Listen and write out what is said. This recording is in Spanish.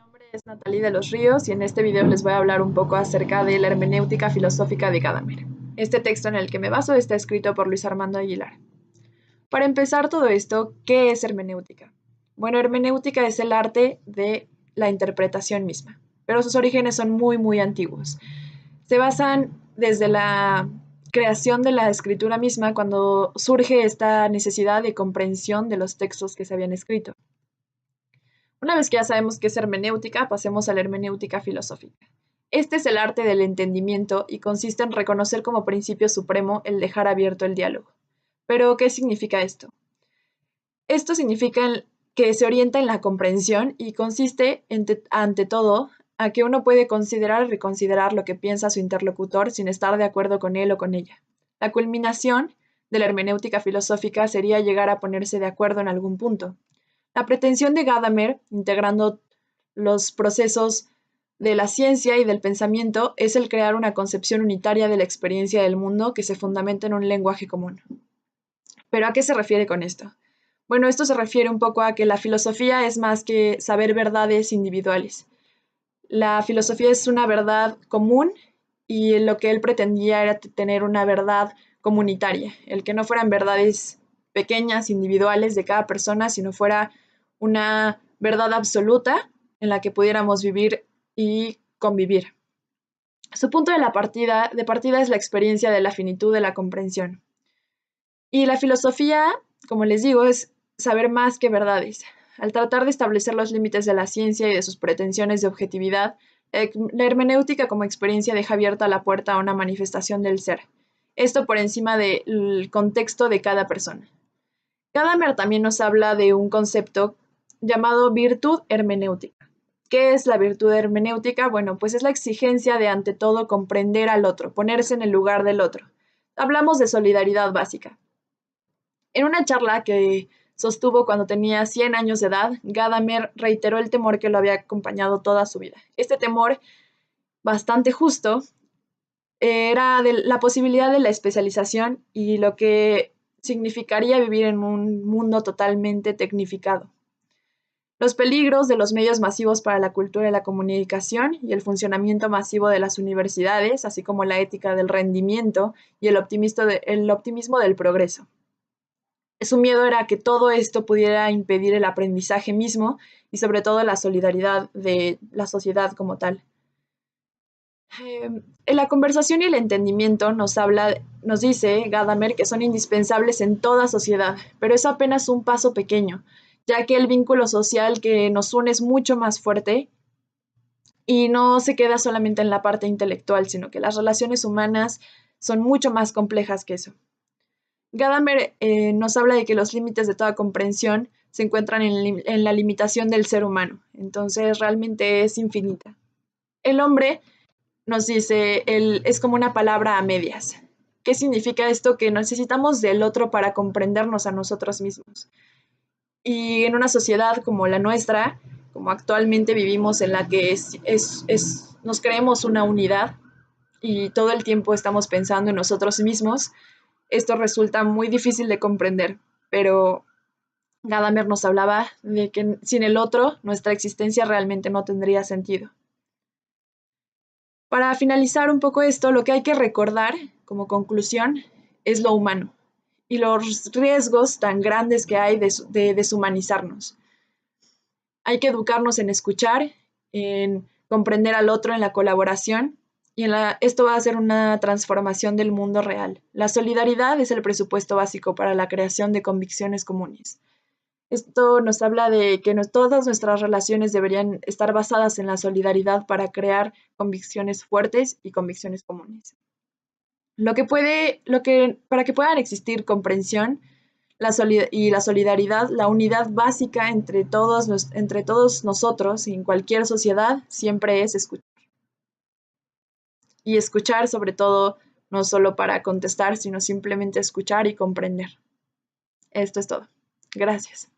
nombre es Natalie de los Ríos y en este video les voy a hablar un poco acerca de la hermenéutica filosófica de Gadamer. Este texto en el que me baso está escrito por Luis Armando Aguilar. Para empezar todo esto, ¿qué es hermenéutica? Bueno, hermenéutica es el arte de la interpretación misma, pero sus orígenes son muy antiguos. Se basan desde la creación de la escritura misma cuando surge esta necesidad de comprensión de los textos que se habían escrito. Una vez que ya sabemos qué es hermenéutica, pasemos a la hermenéutica filosófica. Este es el arte del entendimiento y consiste en reconocer como principio supremo el dejar abierto el diálogo. Pero, ¿qué significa esto? Esto significa que se orienta en la comprensión y consiste, ante todo, a que uno puede considerar y reconsiderar lo que piensa su interlocutor sin estar de acuerdo con él o con ella. La culminación de la hermenéutica filosófica sería llegar a ponerse de acuerdo en algún punto. La pretensión de Gadamer, integrando los procesos de la ciencia y del pensamiento, es el crear una concepción unitaria de la experiencia del mundo que se fundamenta en un lenguaje común. ¿Pero a qué se refiere con esto? Bueno, esto se refiere un poco a que la filosofía es más que saber verdades individuales. La filosofía es una verdad común y lo que él pretendía era tener una verdad comunitaria, el que no fueran verdades pequeñas, individuales de cada persona, sino fuera una verdad absoluta en la que pudiéramos vivir y convivir. Su punto de partida es la experiencia de la finitud de la comprensión. Y la filosofía, como les digo, es saber más que verdades. Al tratar de establecer los límites de la ciencia y de sus pretensiones de objetividad, la hermenéutica como experiencia deja abierta la puerta a una manifestación del ser. Esto por encima del contexto de cada persona. Gadamer también nos habla de un concepto llamado virtud hermenéutica. ¿Qué es la virtud hermenéutica? Bueno, pues es la exigencia de ante todo comprender al otro, ponerse en el lugar del otro. Hablamos de solidaridad básica. En una charla que sostuvo cuando tenía 100 años de edad, Gadamer reiteró el temor que lo había acompañado toda su vida. Este temor, bastante justo, era de la posibilidad de la especialización y lo que significaría vivir en un mundo totalmente tecnificado. Los peligros de los medios masivos para la cultura y la comunicación y el funcionamiento masivo de las universidades, así como la ética del rendimiento y el optimismo del progreso. Su miedo era que todo esto pudiera impedir el aprendizaje mismo y sobre todo la solidaridad de la sociedad como tal. En la conversación y el entendimiento nos dice Gadamer que son indispensables en toda sociedad, pero es apenas un paso pequeño, ya que el vínculo social que nos une es mucho más fuerte y no se queda solamente en la parte intelectual, sino que las relaciones humanas son mucho más complejas que eso. Gadamer nos habla de que los límites de toda comprensión se encuentran en la limitación del ser humano, entonces realmente es infinita. El hombre, nos dice, es como una palabra a medias. ¿Qué significa esto? Que necesitamos del otro para comprendernos a nosotros mismos. Y en una sociedad como la nuestra, como actualmente vivimos, en la que nos creemos una unidad y todo el tiempo estamos pensando en nosotros mismos, esto resulta muy difícil de comprender, pero Gadamer nos hablaba de que sin el otro nuestra existencia realmente no tendría sentido. Para finalizar un poco esto, lo que hay que recordar como conclusión es lo humano y los riesgos tan grandes que hay de deshumanizarnos. Hay que educarnos en escuchar, en comprender al otro, en la colaboración y esto va a ser una transformación del mundo real. La solidaridad es el presupuesto básico para la creación de convicciones comunes. Esto nos habla de que todas nuestras relaciones deberían estar basadas en la solidaridad para crear convicciones fuertes y convicciones comunes. Para que puedan existir comprensión y la solidaridad, la unidad básica entre todos nosotros y en cualquier sociedad siempre es escuchar. Y escuchar sobre todo no solo para contestar, sino simplemente escuchar y comprender. Esto es todo. Gracias.